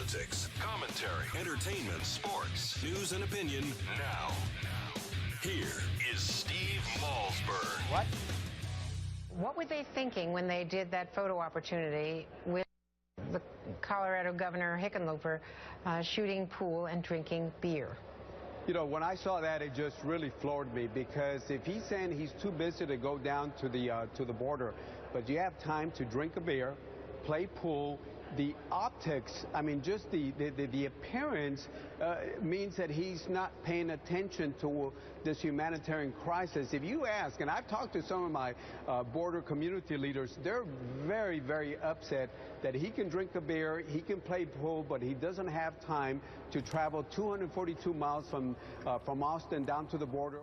politics, commentary, entertainment, sports, news, and opinion now. Here is Steve Malzberg. What were they thinking when they did that photo opportunity with the Colorado Governor Hickenlooper shooting pool and drinking beer? You know, when I saw that, it just really floored me, because if he's saying he's too busy to go down to the border, but you have time to drink a beer, play pool, the optics, I mean, just the appearance means that he's not paying attention to this humanitarian crisis. If you ask, and I've talked to some of my border community leaders, they're very, very upset that he can drink a beer, he can play pool, but he doesn't have time to travel 242 miles from Austin down to the border.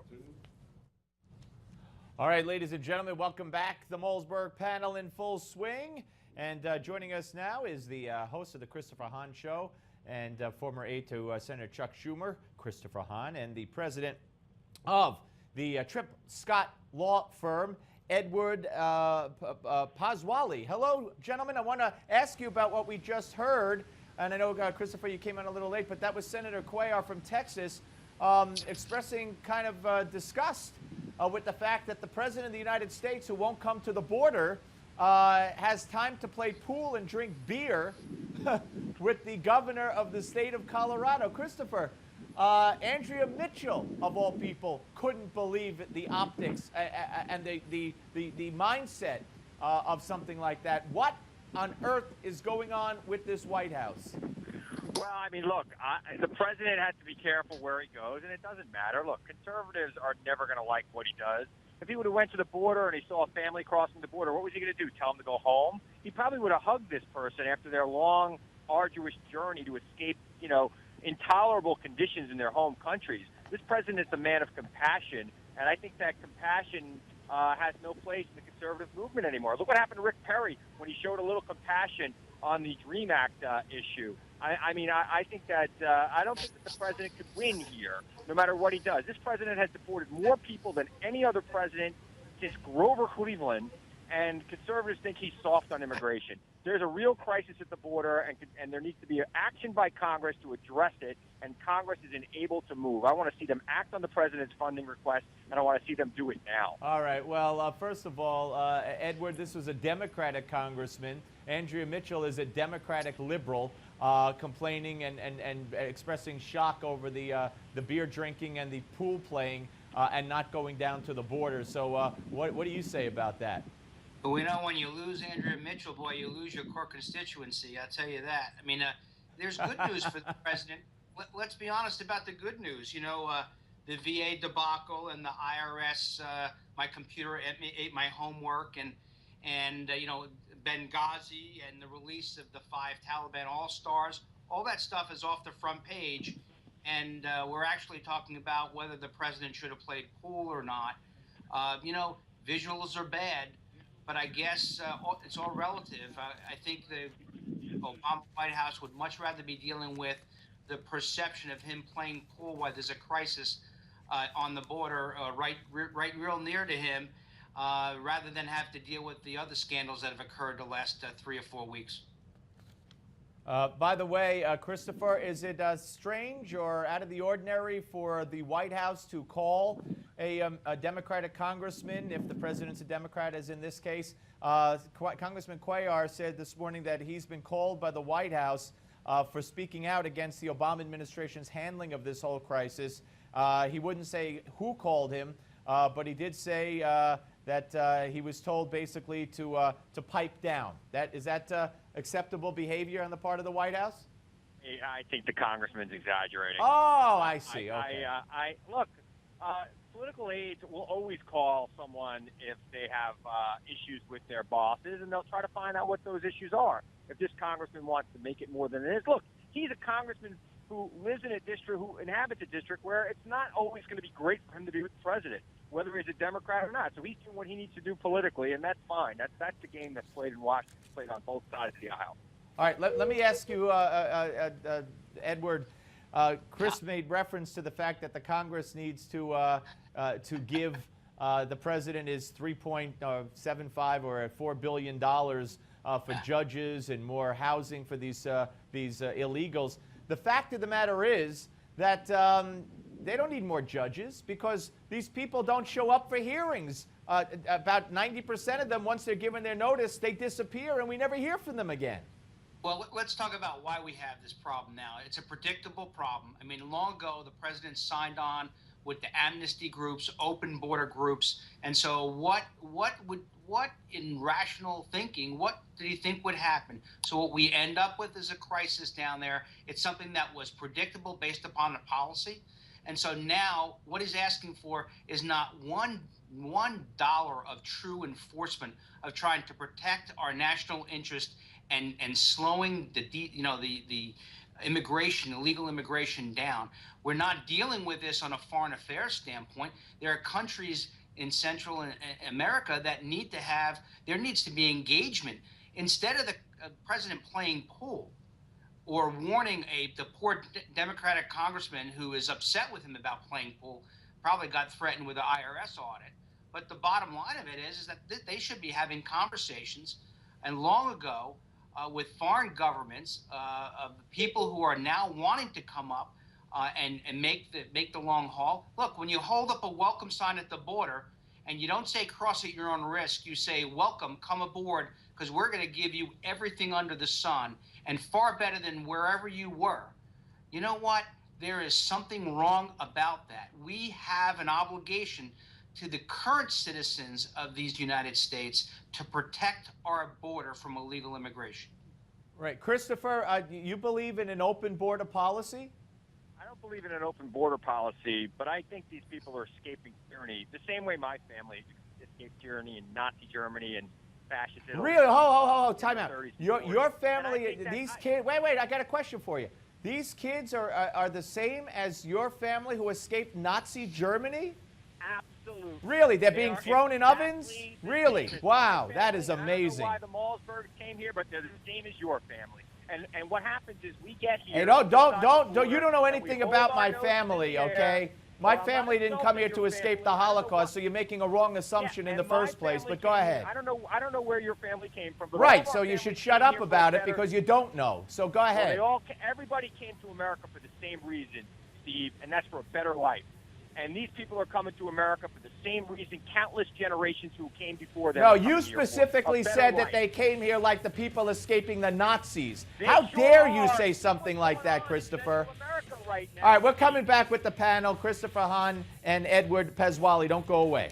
All right, ladies and gentlemen, welcome back. The Malzberg panel in full swing. And joining us now is the host of the Christopher Hahn Show and former aide to Senator Chuck Schumer, Christopher Hahn, and the president of the Tripp Scott law firm, Edward Pozzuoli. Hello, gentlemen. I want to ask you about what we just heard. And I know, Christopher, you came in a little late, but that was Senator Cuellar from Texas expressing kind of disgust with the fact that the president of the United States, who won't come to the border, has time to play pool and drink beer with the governor of the state of Colorado. Christopher, Andrea Mitchell, of all people, couldn't believe the optics and the mindset of something like that. What on earth is going on with this White House? Well, I mean, look, the president has to be careful where he goes, and it doesn't matter. Look, conservatives are never going to like what he does. If he would have went to the border and he saw a family crossing the border, what was he going to do? Tell them to go home? He probably would have hugged this person after their long, arduous journey to escape, intolerable conditions in their home countries. This president is a man of compassion, and I think that compassion has no place in the conservative movement anymore. Look what happened to Rick Perry when he showed a little compassion on the DREAM Act issue. I think that I don't think that the president could win here, no matter what he does. This president has deported more people than any other president since Grover Cleveland, and conservatives think he's soft on immigration. There's a real crisis at the border, and there needs to be action by Congress to address it, and Congress is unable to move. I want to see them act on the president's funding request, and I want to see them do it now. All right. Well, first of all, Edward, this was a Democratic congressman. Andrea Mitchell is a Democratic liberal, complaining and expressing shock over the beer drinking and the pool playing and not going down to the border. So what do you say about that? But we know when you lose Andrea Mitchell, boy, you lose your core constituency. I'll tell you that. I mean, there's good news for the president. Let's be honest about the good news. The VA debacle and the IRS, my computer ate my homework, and Benghazi and the release of the 5 Taliban all-stars. All that stuff is off the front page, and we're actually talking about whether the president should have played pool or not. Visuals are bad, but I guess it's all relative. I think the Obama White House would much rather be dealing with the perception of him playing pool while there's a crisis on the border right real near to him, rather than have to deal with the other scandals that have occurred the last 3 or 4 weeks. By the way, Christopher, is it strange or out of the ordinary for the White House to call a Democratic congressman, if the president's a Democrat, as in this case? Congressman Cuellar said this morning that he's been called by the White House for speaking out against the Obama administration's handling of this whole crisis. He wouldn't say who called him, but he did say that he was told basically to pipe down. Is that acceptable behavior on the part of the White House? I think the congressman's exaggerating. Oh, I see. Okay. Look, political aides will always call someone if they have issues with their bosses, and they'll try to find out what those issues are. If this congressman wants to make it more than it is, look, he's a congressman who lives in a district, who inhabits a district where it's not always going to be great for him to be with the president, whether he's a Democrat or not. So he's doing what he needs to do politically, and that's fine. That's the game that's played in Washington, played on both sides of the aisle. All right, let me ask you, Edward. Chris made reference to the fact that the Congress needs to give the president his $3.75 or $4 billion for judges and more housing for these illegals. The fact of the matter is that they don't need more judges because these people don't show up for hearings. About 90% of them, once they're given their notice, they disappear and we never hear from them again. Well, let's talk about why we have this problem now. It's a predictable problem. I mean, long ago, the president signed on with the amnesty groups, open border groups. And so what in rational thinking, what did he think would happen? So what we end up with is a crisis down there. It's something that was predictable based upon the policy. And so now what he's asking for is not $1 of true enforcement of trying to protect our national interest and slowing the immigration, illegal immigration down. We're not dealing with this on a foreign affairs standpoint. There are countries in Central America that there needs to be engagement. Instead of the president playing pool or warning the poor Democratic congressman who is upset with him about playing pool, probably got threatened with an IRS audit. But the bottom line of it is that they should be having conversations, and long ago, with foreign governments, of people who are now wanting to come up and make the long haul. Look, when you hold up a welcome sign at the border and you don't say cross at your own risk, you say welcome, come aboard, because we're going to give you everything under the sun and far better than wherever you were. You know what? There is something wrong about that. We have an obligation to the current citizens of these United States to protect our border from illegal immigration. Right. Christopher, you believe in an open border policy? I don't believe in an open border policy, but I think these people are escaping tyranny the same way my family escaped tyranny in Nazi Germany and fascist Italy. Really? Ho, time out. Your family, these kids, wait, I got a question for you. These kids are the same as your family who escaped Nazi Germany? Absolutely. Really? They're being thrown in ovens? Really? Wow, that is amazing. I don't know why the Malzbergs came here, but they're the same as your family. And what happens is we get here. Hey, don't. You don't know anything about my family, okay? My family didn't come here to escape the Holocaust, so you're making a wrong assumption in the first place. But go ahead. I don't know where your family came from. But right. So you should shut up about it because you don't know. So go ahead. Everybody came to America for the same reason, Steve, and that's for a better life. And these people are coming to America for the same reason countless generations who came before them. No, you specifically said that they came here like the people escaping the Nazis. How dare you say something like that, Christopher? Right now. All right, we're coming back with the panel, Christopher Hahn and Edward Pozzuoli. Don't go away.